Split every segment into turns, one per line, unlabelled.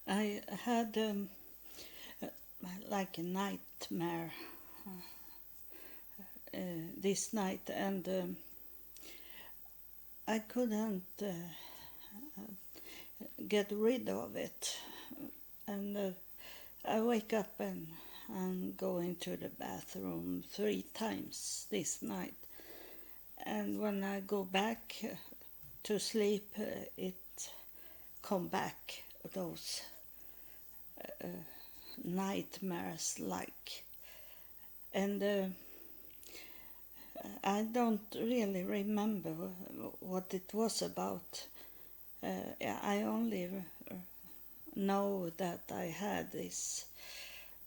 I had like a nightmare this night, and I couldn't get rid of it. And I wake up and go into the bathroom 3 times this night. And when I go back to sleep, it come back, those nightmares like. And I don't really remember what it was about. I only know that I had this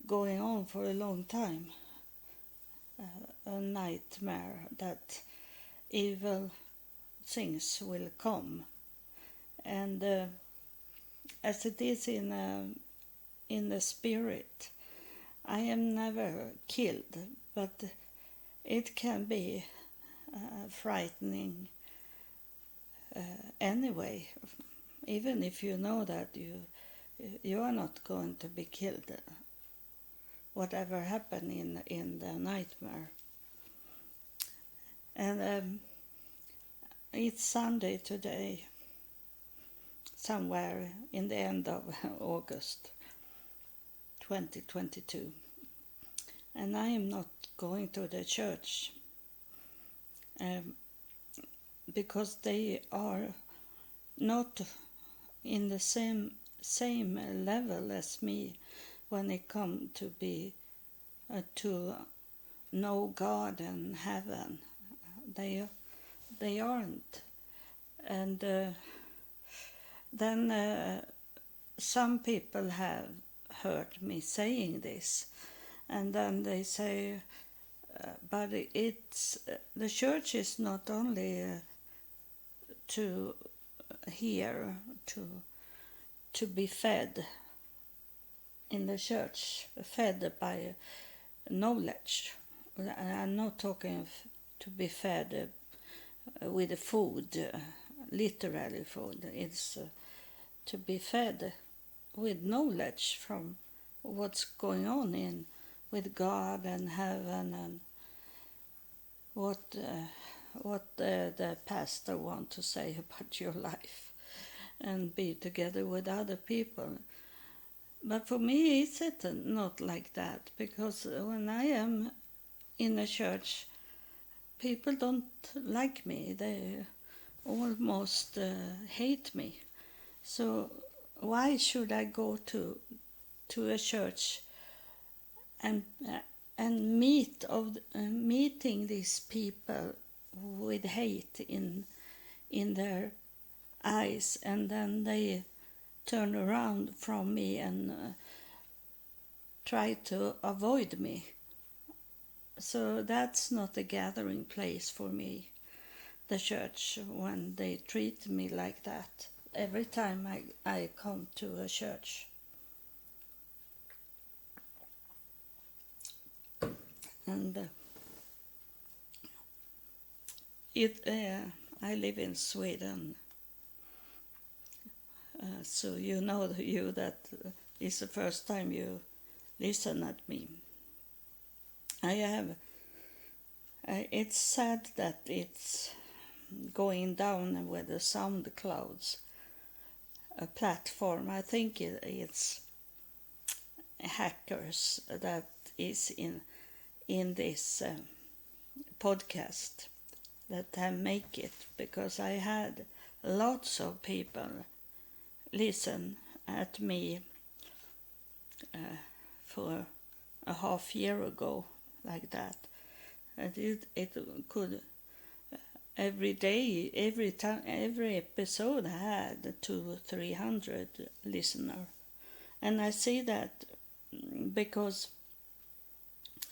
going on for a long time. A nightmare that evil things will come. And as it is in the spirit, I am never killed, but it can be frightening anyway, even if you know that you are not going to be killed. Whatever happened in the nightmare. And it's Sunday today, somewhere in the end of August 2022. And I am not going to the church because they are not in the same level as me when it comes to be to know God and heaven. They aren't. And then some people have heard me saying this, and then they say, but it's the church is not only to hear, to be fed in the church, fed by knowledge. I'm not talking to be fed with food, literally food. It's to be fed with knowledge from what's going on with God and heaven, and what the pastor want to say about your life, and be together with other people. But for me, it's not like that, because when I am in a church, people don't like me. They almost hate me. So why should I go to a church and meeting these people with hate in their eyes, and then they turn around from me and try to avoid me? So that's not a gathering place for me, the church, when they treat me like that every time I come to a church. And I live in Sweden, so you know that is the first time you listen at me. It's sad that it's going down with the SoundClouds, a platform. I think it's hackers that is in this podcast that have make it, because I had lots of people listen at me for a half year ago, like that. And it could every day, every time, every episode had 200-300 listeners. And I see that because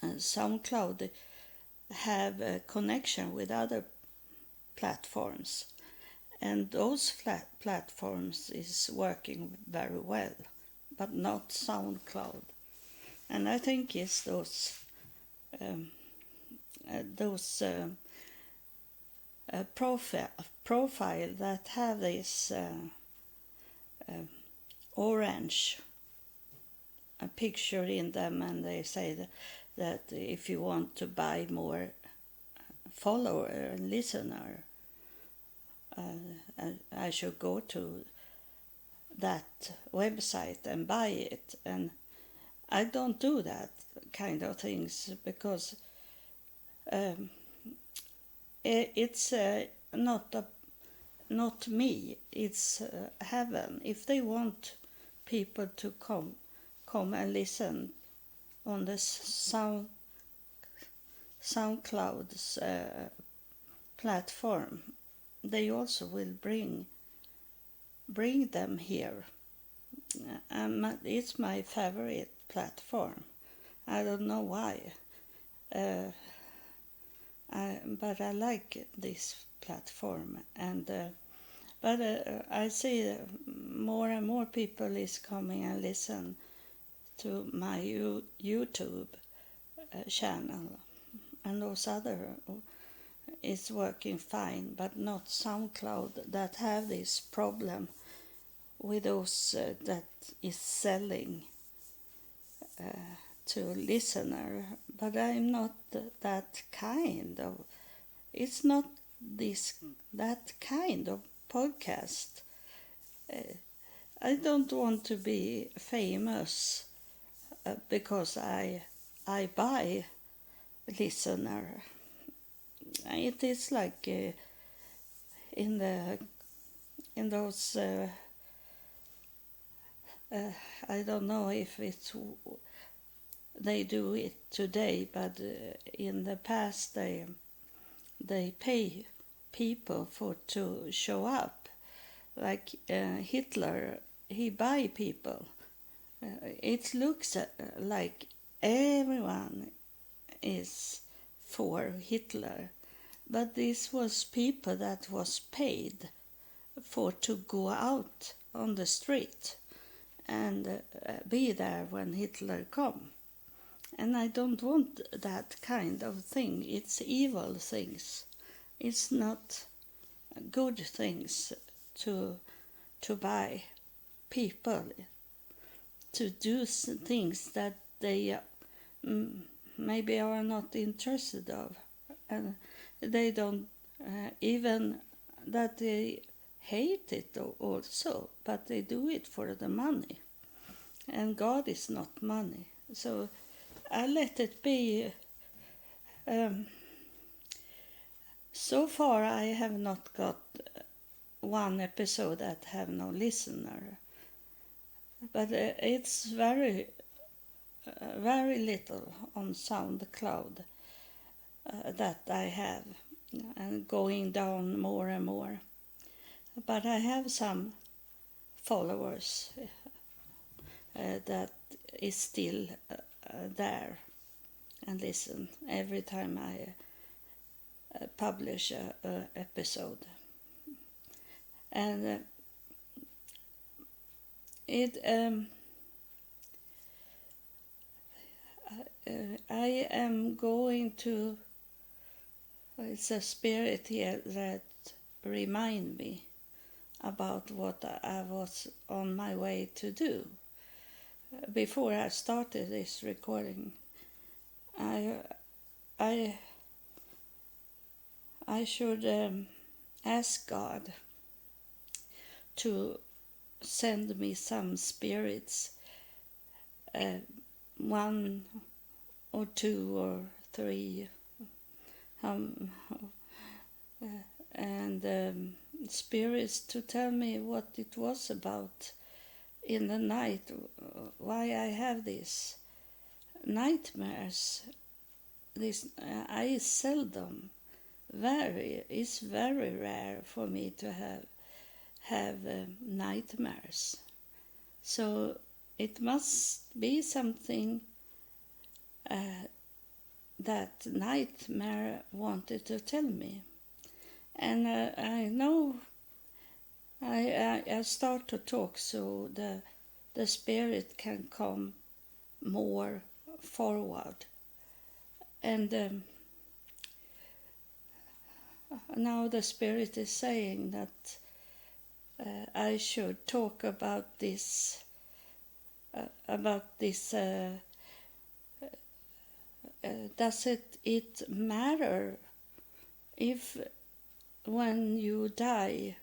SoundCloud have a connection with other platforms, and those platforms is working very well, but not SoundCloud. And I think it's those profile that have this orange a picture in them, and they say that if you want to buy more follower and listener, I should go to that website and buy it. And I don't do that kind of things because it's not me. It's heaven. If they want people to come and listen on the SoundCloud's platform, they also will bring them here. It's my favorite platform. I don't know why, but I like this platform, and but I see more and more people is coming and listen to my YouTube channel, and those other is working fine, but not SoundCloud that have this problem with those that is selling to listener. But I'm not that kind of. It's not that kind of podcast. I don't want to be famous because I buy listener. It is like in those. I don't know if they do it today, but in the past they pay people to show up. Like Hitler, he buy people. It looks like everyone is for Hitler, but this was people that was paid for to go out on the street and be there when Hitler come. And I don't want that kind of thing. It's evil things. It's not good things to buy people to do things that they maybe are not interested of, and they don't even that they hate it also, but they do it for the money, and God is not money. So I let it be. So far I have not got one episode that have no listener, but it's very little on SoundCloud that I have, and going down more and more. But I have some followers that is still there and listen every time I publish a episode. And I am going to. It's a spirit here that remind me about what I was on my way to do. Before I started this recording, I should ask God to send me some spirits, 1 or 2 or 3, and spirits to tell me what it was about in the night, why I have these nightmares. This I seldom, it's very rare for me to have nightmares. So it must be something that nightmare wanted to tell me. And I know I start to talk so the spirit can come more forward. And now the spirit is saying that I should talk about this. Does it matter if when you die,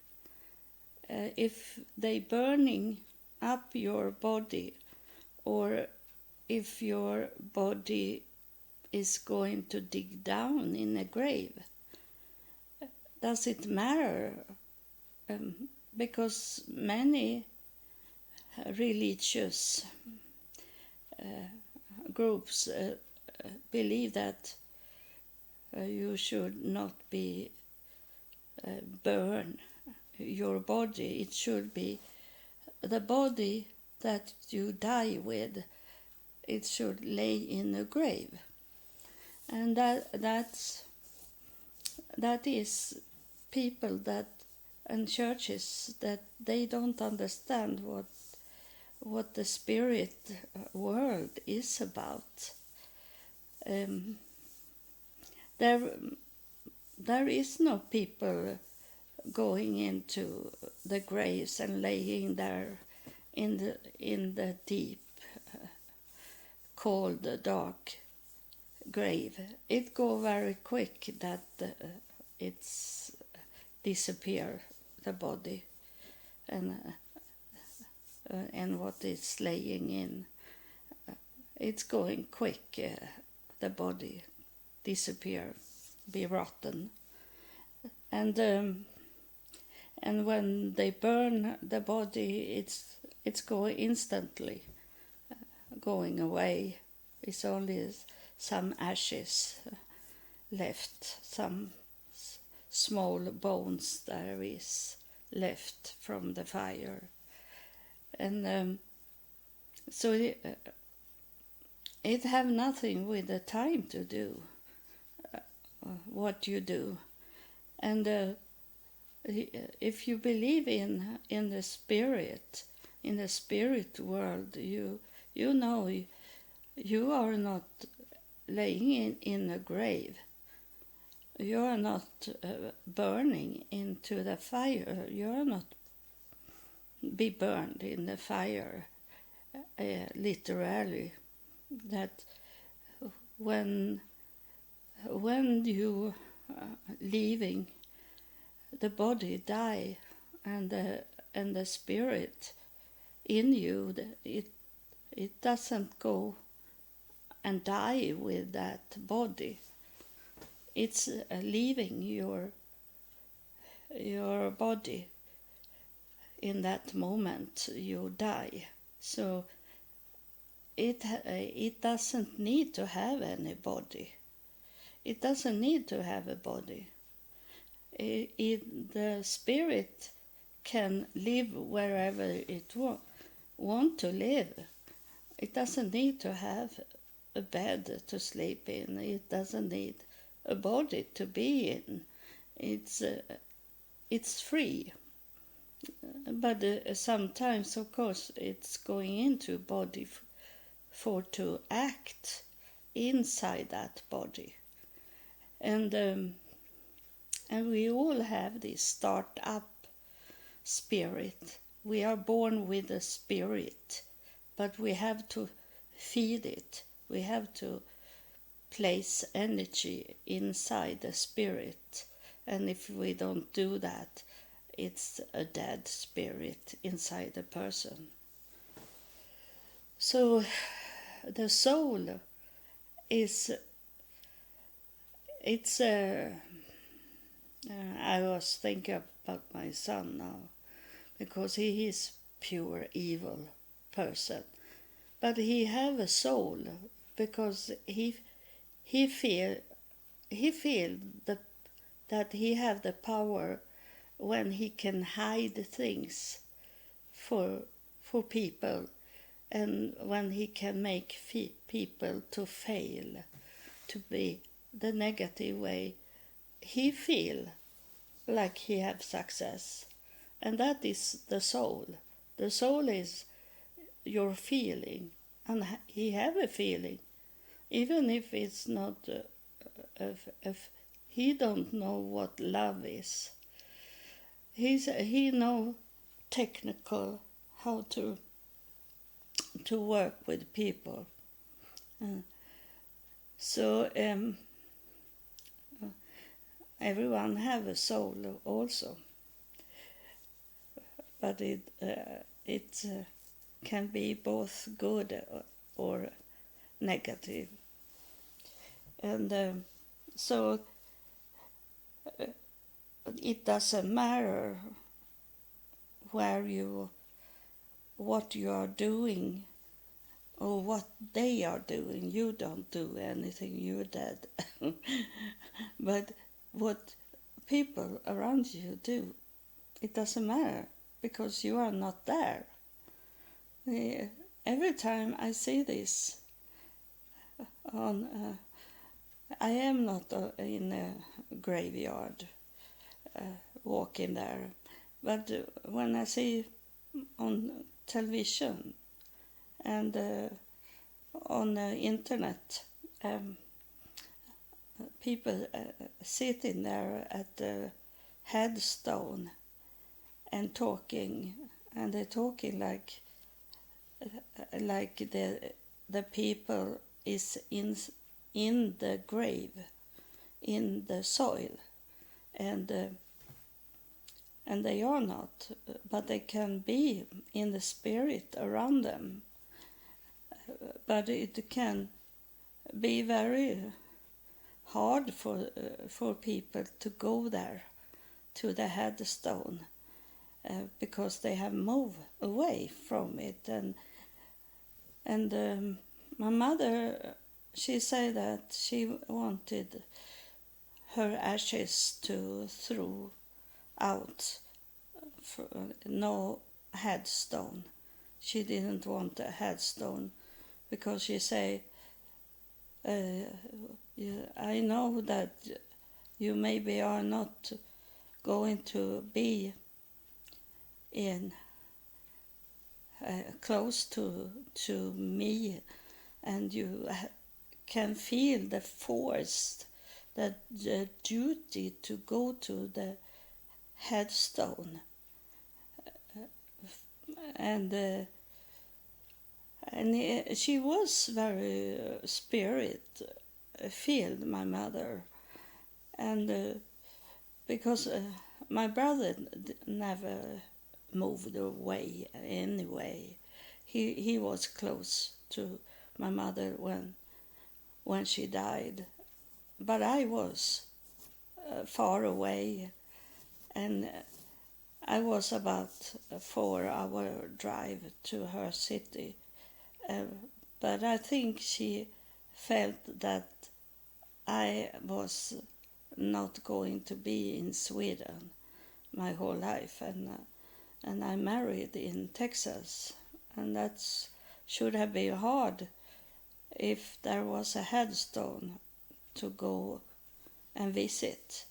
if they burning up your body, or if your body is going to dig down in a grave? Does it matter? Because many religious groups believe that you should not be burn your body. It should be the body that you die with. It should lay in a grave, and that is people that and churches that they don't understand what the spirit world is about. There is no people going into the graves and laying there in the deep, cold, dark grave. It go very quick that it's disappear the body and what is laying in. It's going quick. The body disappear, be rotten, and when they burn the body, it's going instantly, going away. It's only some ashes left, some small bones there is left from the fire, and so it have nothing with the time to do. What you do, and if you believe in the spirit, in the spirit world, you know you are not laying in a grave. You are not burning into the fire. You are not be burned in the fire, literally. That when you leaving, the body die, and the spirit in you, it doesn't go and die with that body. It's leaving your body in that moment you die. So it doesn't need to have any body. It doesn't need to have a body. The spirit can live wherever it want to live. It doesn't need to have a bed to sleep in. It doesn't need a body to be in. It's free. But sometimes, of course, it's going into body for to act inside that body. And we all have this start-up spirit. We are born with a spirit, but we have to feed it. We have to place energy inside the spirit. And if we don't do that, it's a dead spirit inside the person. So the soul is... I was thinking about my son now, because he is pure evil person, but he have a soul, because he feel that he have the power when he can hide things for people, and when he can make people to fail, to be the negative way. He feel like he have success, and that is the soul. The soul is your feeling, and he have a feeling, even if it's not. If he don't know what love is, he know technical how to work with people. So everyone have a soul also, but it can be both good or negative. And so it doesn't matter what you are doing or what they are doing. You don't do anything, you're dead. But what people around you do, it doesn't matter, because you are not there. Every time I see this I am not in a graveyard walking there, but when I see on television and on the internet people sitting there at the headstone and talking, and they're talking like the people is in the grave, in the soil, and they are not, but they can be in the spirit around them. But it can be very hard for people to go there to the headstone because they have moved away from it. And my mother, she said that she wanted her ashes to throw out, for no headstone. She didn't want a headstone because she said, I know that you maybe are not going to be in close to me, and you can feel the force, the duty to go to the headstone, and she was very spirit filled, my mother, and because my brother never moved away anyway. He was close to my mother when she died, but I was far away, and I was about a 4-hour drive to her city. But I think she felt that I was not going to be in Sweden my whole life, and I married in Texas, and that should have been hard if there was a headstone to go and visit,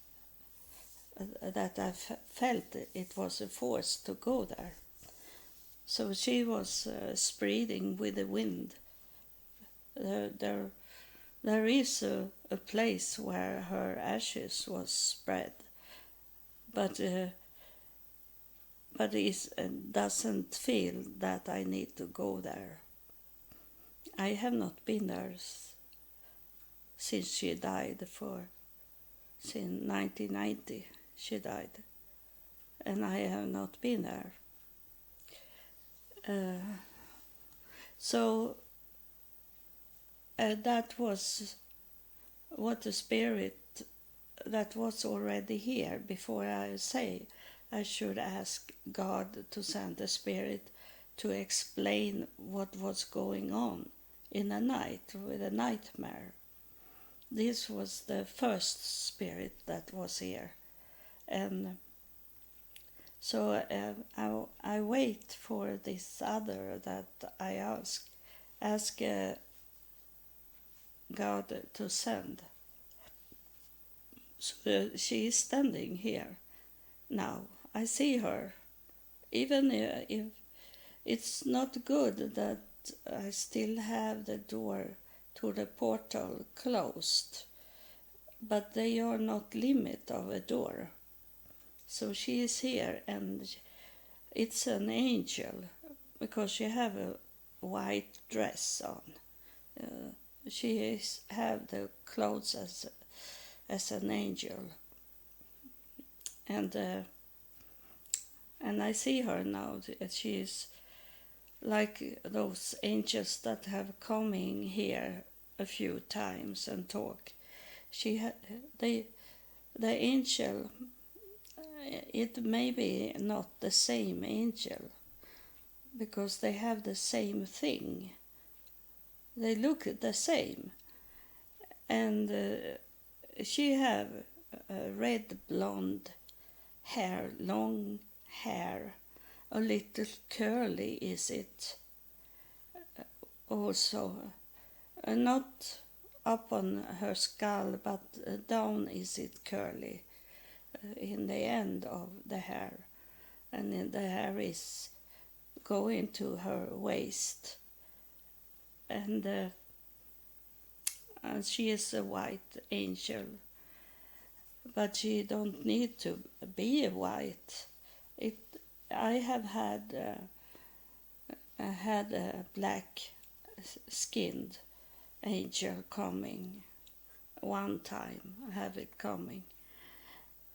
that I felt it was a force to go there. So she was spreading with the wind. There is a place where her ashes was spread, but it doesn't feel that I need to go there. I have not been there since she died, since 1990 she died, and I have not been there. So that was what the spirit that was already here. Before I say, I should ask God to send the spirit to explain what was going on in the night with a nightmare. This was the first spirit that was here, and so I wait for this other that I ask God to send. So she is standing here now. I see her, even if it's not good that I still have the door to the portal closed, but they are not limit of a door. So she is here, and it's an angel because she have a white dress on. Have the clothes as an angel, and I see her now. She is like those angels that have coming here a few times and talk. The angel. It may be not the same angel because they have the same thing. They look the same, and she have red blonde hair, long hair, a little curly is it also, not up on her skull but down is it curly in the end of the hair, and then the hair is going to her waist, and she is a white angel, but she don't need to be white. I have had a black skinned angel coming one time. I have it coming.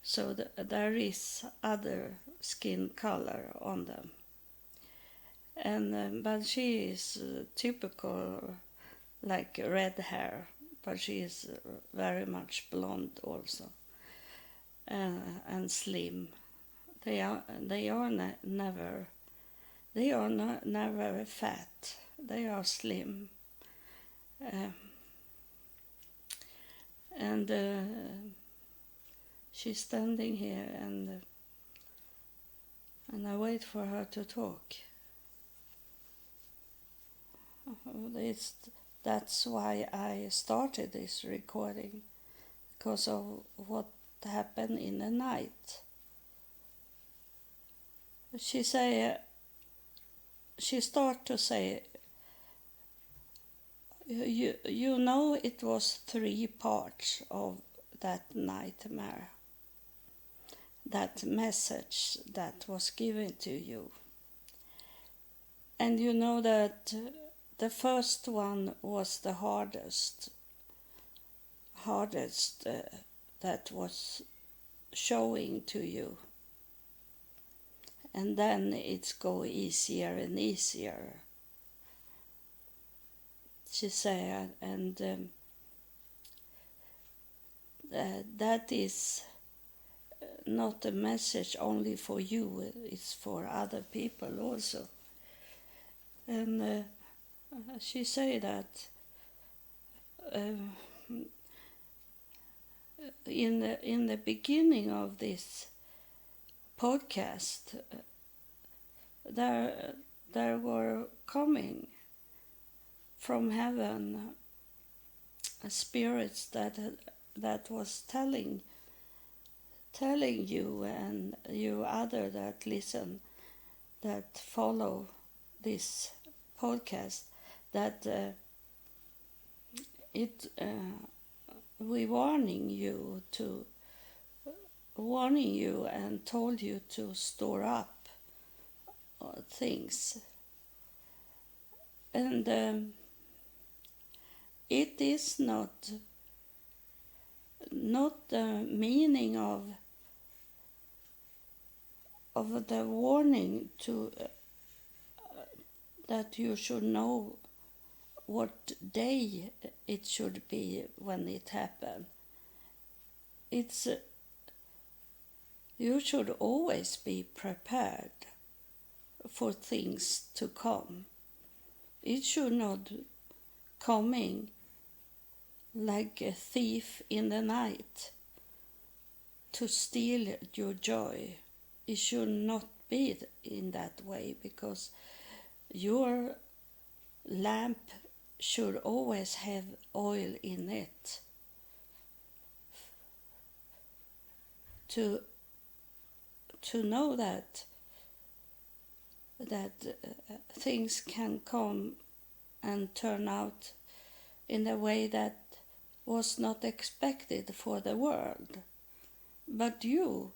So there is other skin color on them, and but she is typical like red hair, but she is very much blonde also, and slim. They are never never fat. They are slim, and. She's standing here, and I wait for her to talk. That's why I started this recording, because of what happened in the night. She start to say, you know, it was 3 parts of that nightmare. That message that was given to you. And you know that the first one was the hardest that was showing to you. And then it's go easier and easier. She said, and that is not a message only for you, it's for other people also. And she said that in the beginning of this podcast, there were coming from heaven spirits that was telling you and you other that listen, that follow this podcast, that we warning you and told you to store up things, and it is not the meaning of the warning to that you should know what day it should be when it happened. It's you should always be prepared for things to come. It should not coming like a thief in the night to steal your joy. It should not be in that way, because your lamp should always have oil in it to know that things can come and turn out in a way that was not expected for the world. But you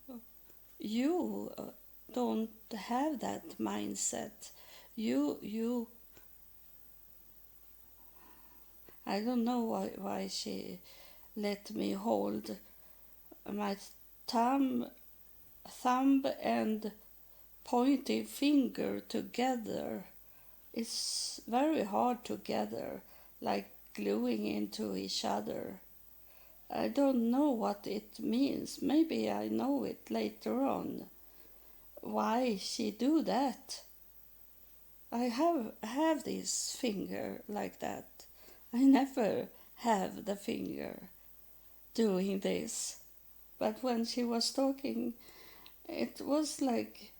don't have that mindset. You I don't know why she let me hold my thumb and pointing finger together. It's very hard together, like gluing into each other. I don't know what it means. Maybe I know it later on. Why she do that? I have this finger like that. I never have the finger doing this. But when she was talking, it was like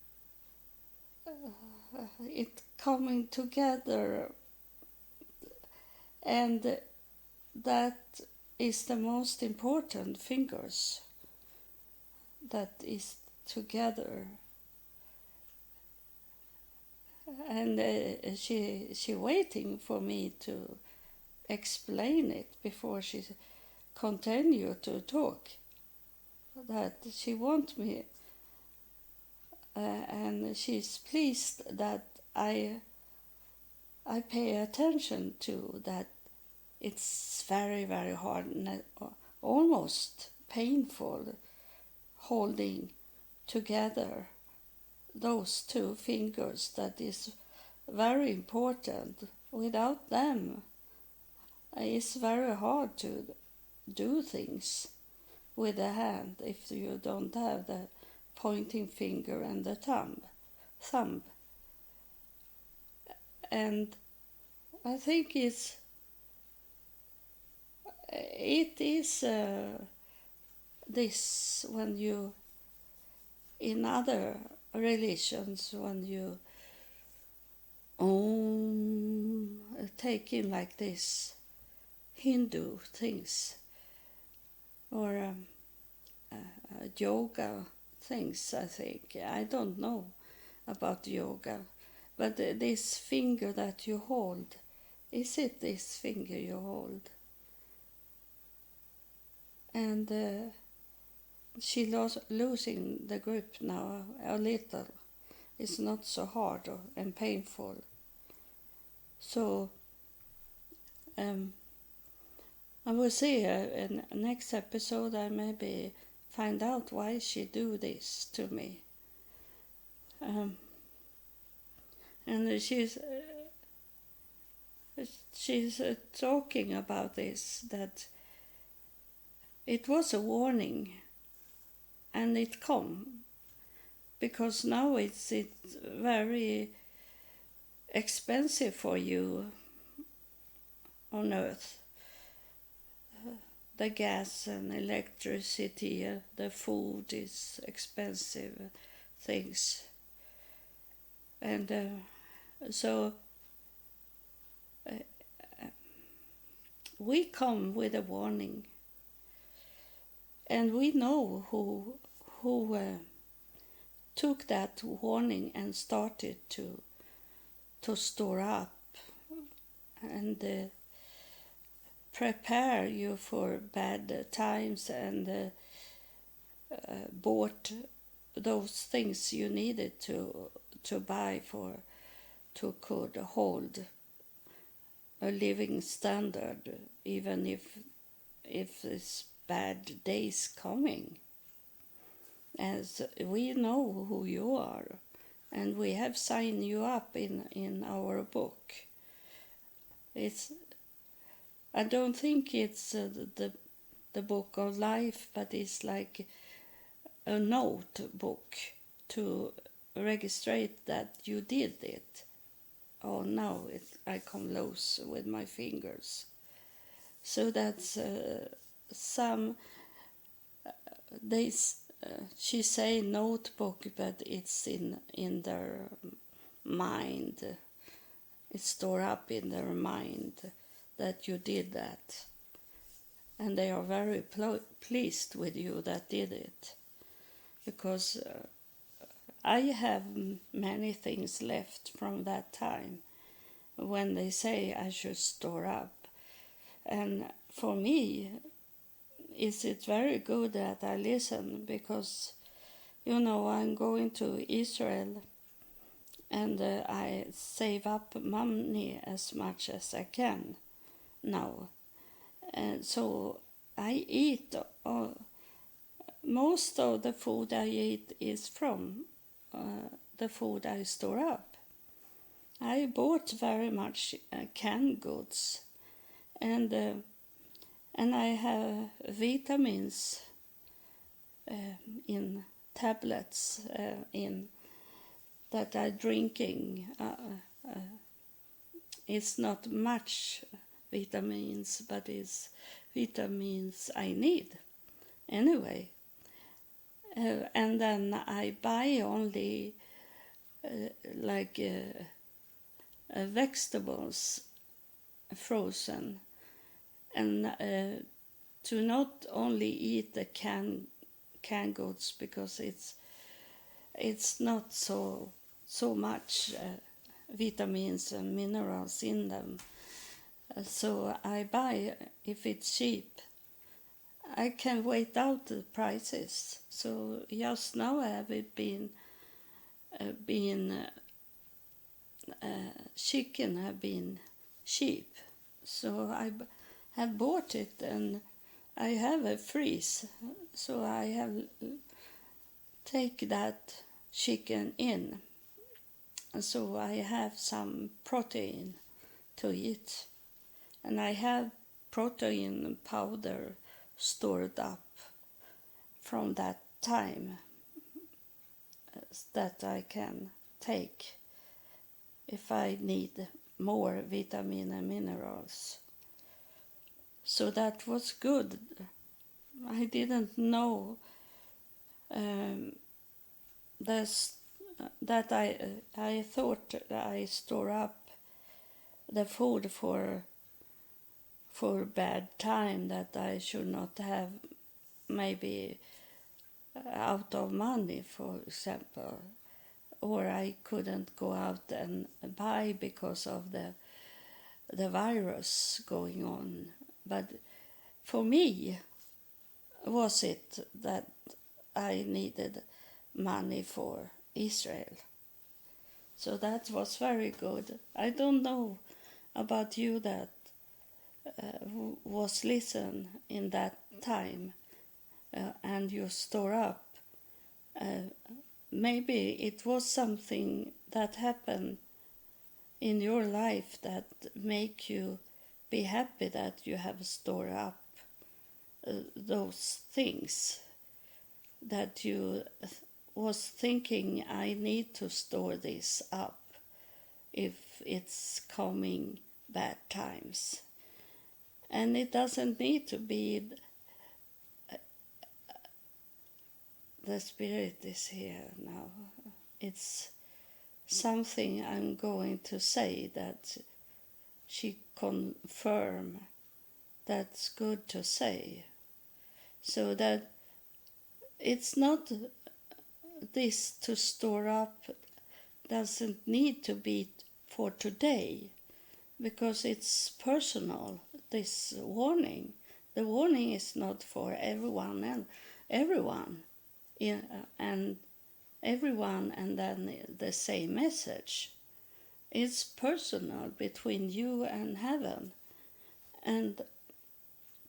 it coming together, and that is the most important fingers that is together. And she waiting for me to explain it before she continue to talk, that she wants me, and she's pleased that I pay attention to that. It's very, very hard and almost painful holding together those two fingers. That is very important. Without them, it's very hard to do things with the hand if you don't have the pointing finger and the thumb. And I think it is this when you, in other religions, when you take in like this Hindu things or yoga things, I think. I don't know about yoga, but this finger that you hold, is it this finger you hold? And she losing the grip now a little. It's not so hard and painful. So I will see in next episode. I maybe find out why she do this to me. And she's talking about this, that it was a warning, and it come because now it's very expensive for you on earth. The gas and electricity, the food is expensive things. And so we come with a warning, and we know who took that warning and started to store up and prepare you for bad times, and bought those things you needed to buy to could hold a living standard, even if it's bad days coming. As we know who you are, and we have signed you up in our book. I don't think it's the book of life, but it's like a notebook to register that you did it. Oh, now I come loose with my fingers. So that's some. She say notebook, but it's in their mind. It's stored up in their mind that you did that, and they are very pleased with you that did it, because I have many things left from that time when they say I should store up. And for me, it's very good that I listen, because I'm going to Israel, and I save up money as much as I can now. And so I eat, most of the food I eat is from the food I store up. I bought very much canned goods, and I have vitamins in tablets in that I'm drinking. It's not much vitamins, but it's vitamins I need anyway. And then I buy only like vegetables frozen, and to not only eat the canned goods, because it's not so much vitamins and minerals in them. So I buy if it's cheap. I can wait out the prices. So just now have it been chicken have been cheap. So I have bought it, and I have a freeze. So I have take that chicken in. So I have some protein to eat. And I have protein powder stored up from that time that I can take if I need more vitamin and minerals. So that was good. I didn't know that I thought I store up the food for bad time, that I should not have maybe out of money, for example, or I couldn't go out and buy because of the virus going on. But for me, was it that I needed money for Israel? So that was very good. I don't know about you that was listen in that time, and you store up. Maybe it was something that happened in your life that make you be happy that you have stored up those things that you was thinking, I need to store this up if it's coming bad times. And it doesn't need to be, the Spirit is here now. It's something I'm going to say that she confirmed that's good to say. So that it's not this to store up, doesn't need to be for today, because it's personal, this warning. The warning is not for everyone and everyone, and everyone, and then the same message. It's personal between you and heaven, and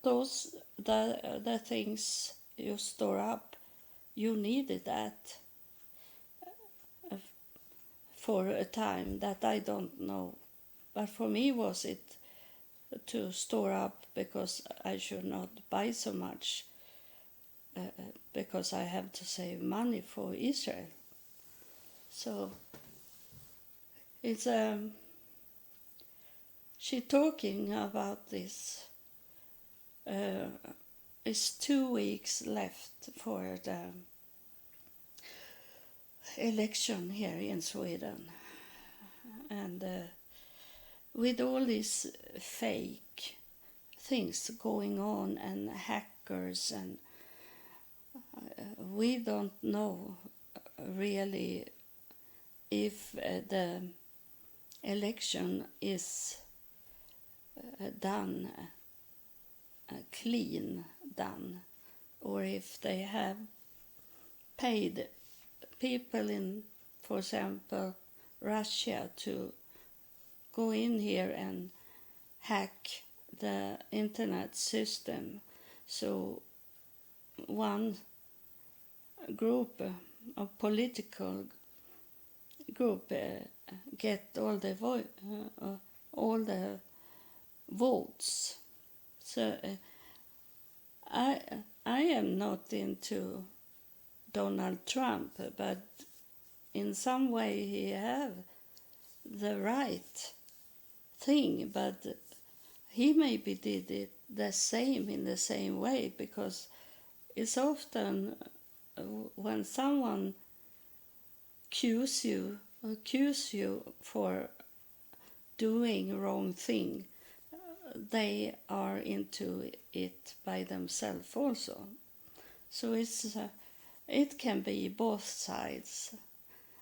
those the things you store up, you needed that for a time that I don't know. But for me was it to store up because I should not buy so much, because I have to save money for Israel. So it's she talking about this. It's 2 weeks left for the election here in Sweden, and with all these fake things going on and hackers, and we don't know really if the election is done clean done, or if they have paid people in, for example, Russia to go in here and hack the internet system. So one group, a political group, get all the votes. So I am not into Donald Trump, but in some way he have the right thing, but he maybe did it the same in the same way, because it's often when someone accuse you for doing wrong thing, they are into it by themselves also. So it can be both sides.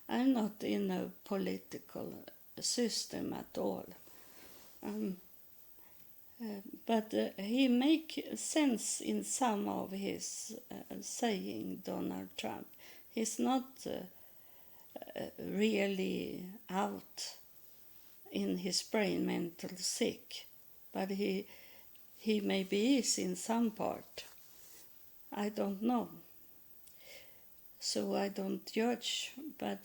I'm not in a political system at all. But he make sense in some of his saying, Donald Trump. He's not really out in his brain, mental sick, but he maybe is in some part. I don't know. So I don't judge, but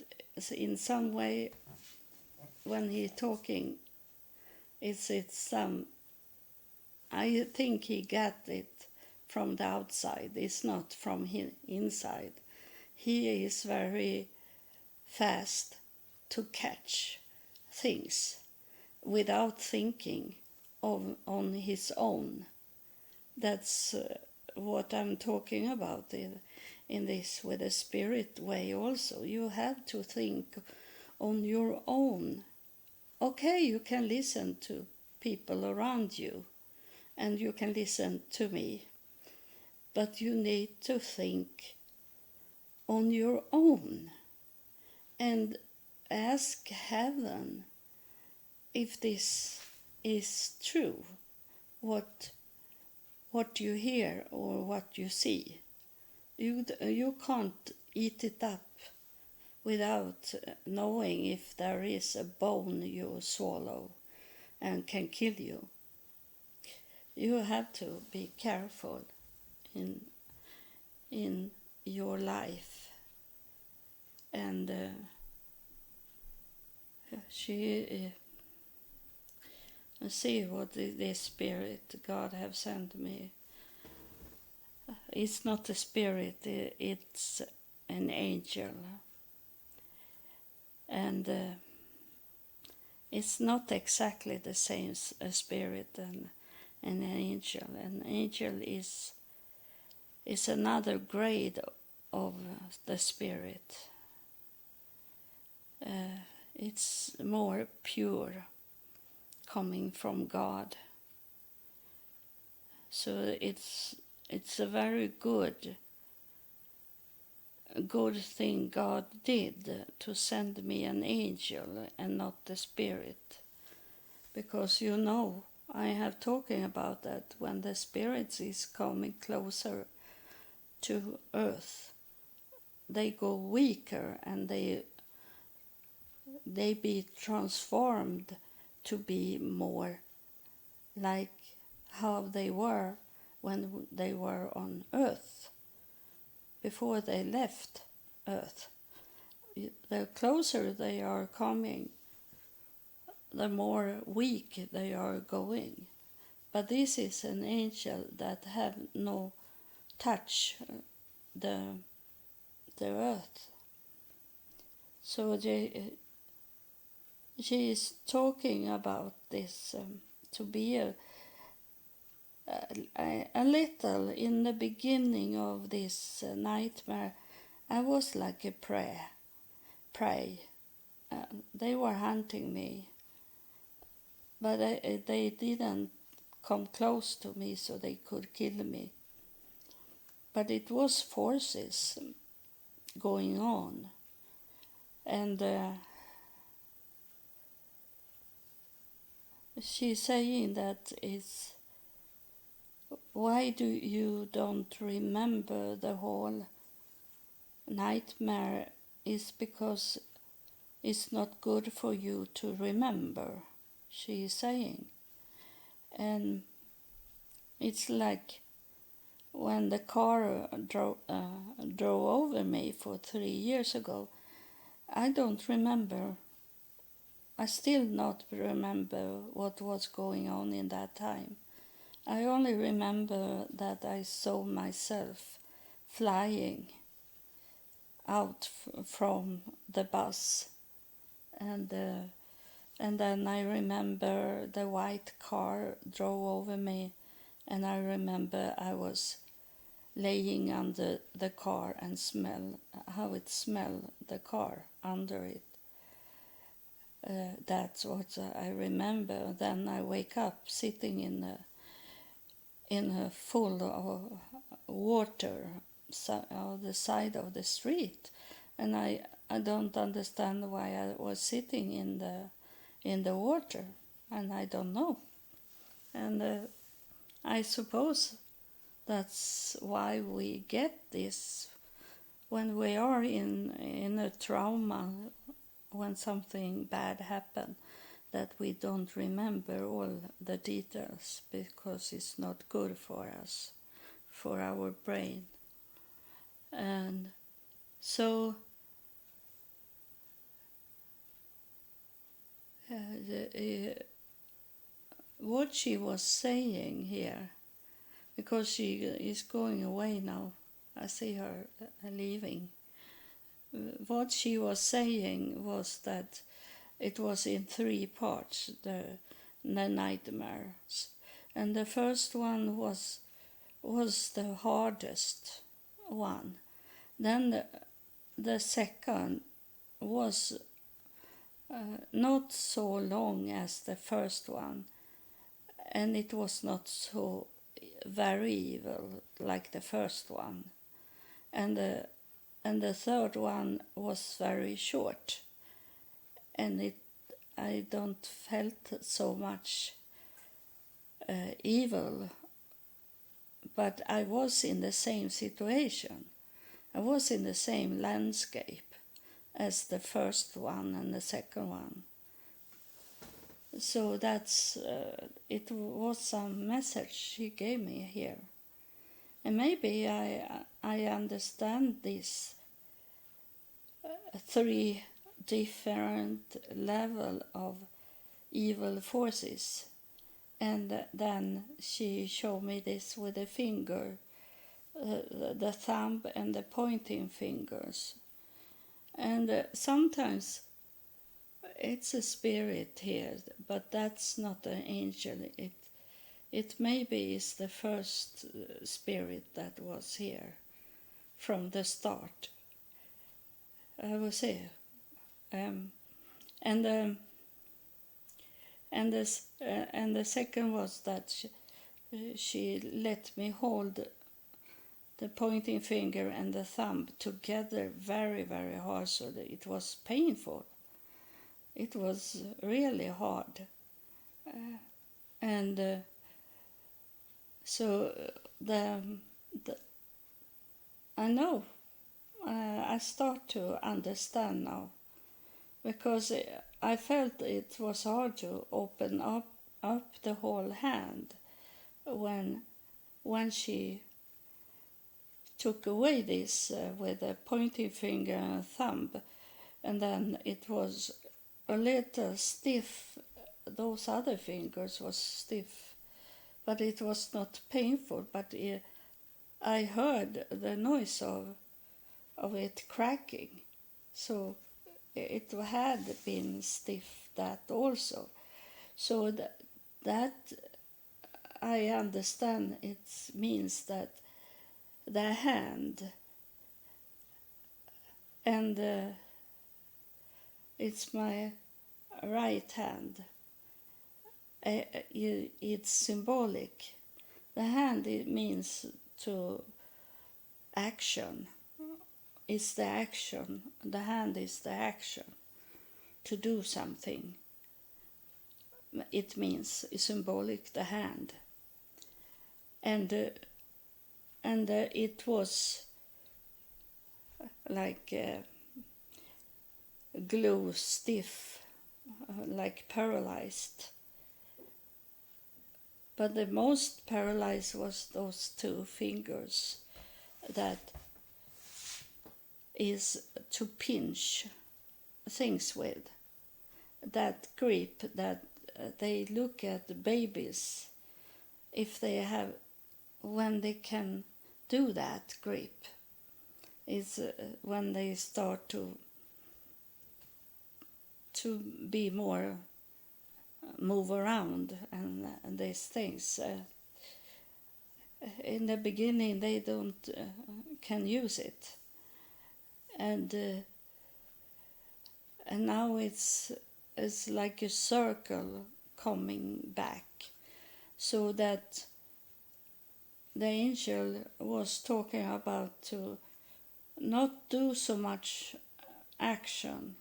in some way, when he's talking, it's some. I think he got it from the outside. It's not from his inside. He is very fast to catch things without thinking on his own. That's what I'm talking about in this with the spirit way also. You have to think on your own. Okay, you can listen to people around you and you can listen to me, but you need to think on your own and ask heaven if this is true, what you hear or what you see. You can't eat it up without knowing if there is a bone you swallow and can kill you. You have to be careful in your life. And she see what this spirit God have sent me. It's not a spirit, it's an angel. And it's not exactly the same spirit and an angel. An angel is another grade of the spirit. It's more pure, coming from God. So it's a very good thing God did to send me an angel and not the spirit. Because I have talking about that when the spirits is coming closer to earth, they go weaker and they be transformed to be more like how they were when they were on earth, before they left earth. The closer they are coming, the more weak they are going. But this is an angel that have no touch the earth. So she is talking about this to be a little in the beginning of this nightmare. I was like a prey. They were hunting me, but they didn't come close to me so they could kill me. But it was forces going on, and she's saying that it's why do you don't remember the whole nightmare is because it's not good for you to remember, she is saying. And it's like when the car drove over me for 3 years ago, I don't remember. I still not remember what was going on in that time. I only remember that I saw myself flying out from the bus, and then I remember the white car drove over me, and I remember I was laying under the car and smell how it smelled, the car under it. That's what I remember. Then I wake up sitting in a full of water on the side of the street, and I don't understand why I was sitting in the water, and I don't know. And I suppose that's why we get this when we are in a trauma, when something bad happened, that we don't remember all the details because it's not good for us, for our brain. And so what she was saying here, because she is going away now, I see her leaving. What she was saying was that it was in 3 parts, the nightmares. And the first one was the hardest one. Then the second was not so long as the first one, and it was not so very evil like the first one. And the third one was very short, and I don't felt so much evil, but I was in the same situation. I was in the same landscape as the first one and the second one. So that's it was some message she gave me here. And maybe I understand these 3 different level of evil forces. And then she showed me this with the finger, the thumb and the pointing fingers. And sometimes it's a spirit here, but that's not an angel. It maybe is the first spirit that was here from the start. I will say, and the second was that she let me hold the pointing finger and the thumb together very, very hard, so that it was painful. It was really hard, and so I know. I start to understand now, because I felt it was hard to open up the whole hand when she took away this with a pointing finger and thumb, and then it was a little stiff. Those other fingers was stiff, but it was not painful. But I heard the noise of it cracking, so it had been stiff, that also. So that I understand, it means that the hand and it's my right hand. It's symbolic. The hand, it means to action. It's the action. The hand is the action. To do something. It means, it's symbolic, the hand. And it was like glue stiff, like paralyzed. But the most paralyzed was those 2 fingers that is to pinch things with. That grip that they look at the babies, if they have, when they can do that grip, is when they start to be more move around and these things. In the beginning they don't can use it, and now it's like a circle coming back, so that the angel was talking about to not do so much action,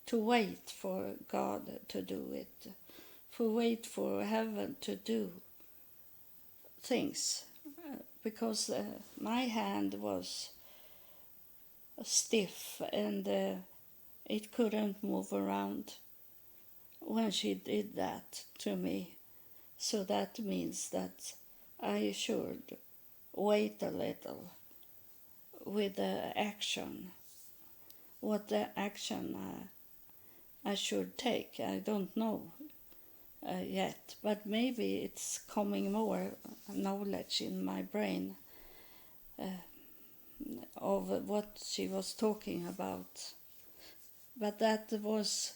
to wait for God to do it, to wait for heaven to do things, because my hand was stiff and it couldn't move around when she did that to me. So that means that I should wait a little with the action. What the action I should take, I don't know yet, but maybe it's coming more knowledge in my brain of what she was talking about. But that was,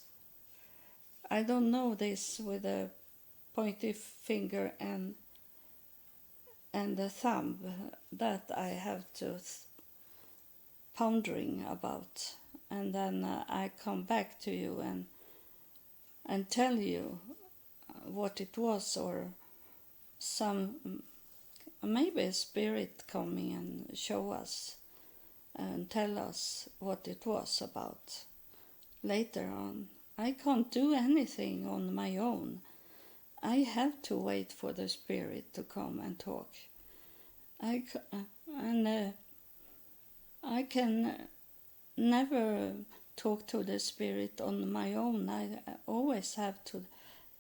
I don't know this with a pointy finger and the thumb, that I have to pondering about, and then I come back to you and tell you what it was, or some, maybe a spirit coming and show us and tell us what it was about later on. I can't do anything on my own. I have to wait for the spirit to come and talk. I can never talk to the spirit on my own. I always have to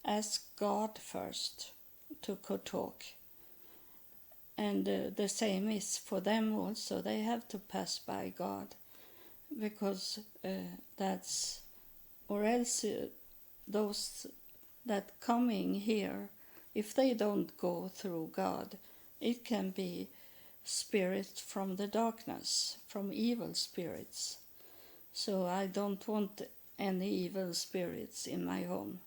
ask God first to talk. And the same is for them also. They have to pass by God, because that's, or else those that coming here, if they don't go through God, it can be spirits from the darkness, from evil spirits. So I don't want any evil spirits in my home.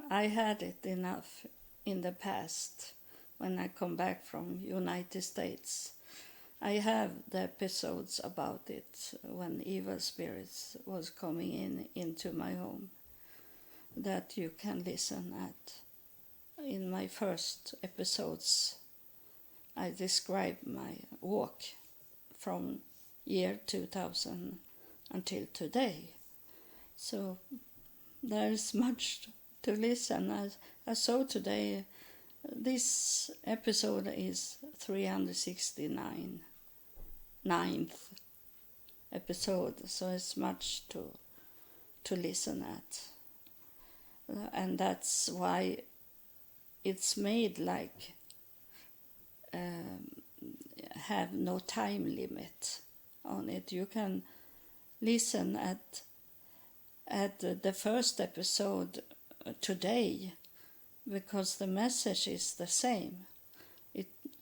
I had it enough in the past when I come back from United States. I have the episodes about it when evil spirits was coming into my home, that you can listen at. In my first episodes, I describe my walk from year 2000 until today. So there is much to listen. I saw today, this episode is 369, 9th episode, so it's much to listen at. And that's why it's made like have no time limit on it. You can listen at the first episode today, because the message is the same.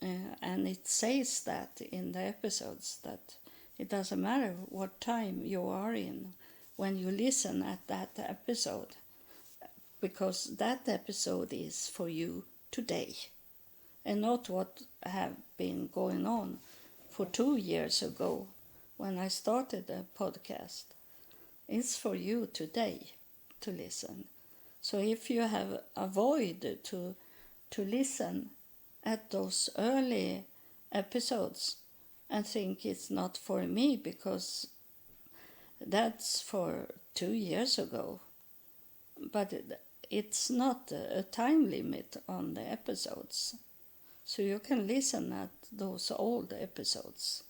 And it says that in the episodes, that it doesn't matter what time you are in when you listen at that episode, because that episode is for you today, and not what have been going on for 2 years ago when I started a podcast. It's for you today to listen. So if you have avoided to listen at those early episodes and think it's not for me because that's for 2 years ago, but it's not a time limit on the episodes, so you can listen at those old episodes.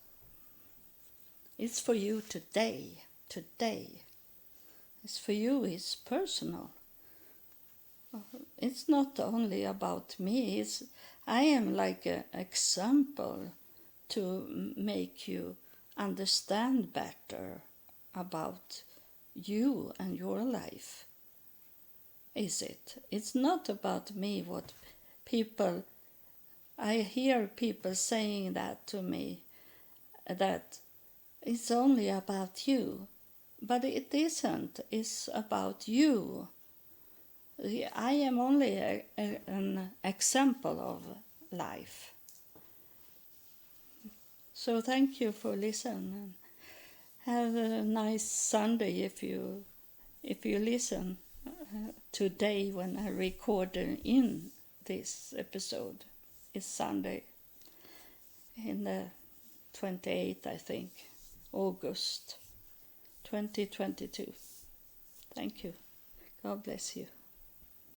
It's for you today today. It's for you, it's personal. It's not only about me, I am like an example to make you understand better about you and your life. Is it? It's not about me, what people, I hear people saying that to me, that it's only about you, but it isn't. It's about you. I am only an example of life. So thank you for listening. Have a nice Sunday if you listen today when I recorded in this episode. It's Sunday in the 28th, I think, August 2022. Thank you. God bless you.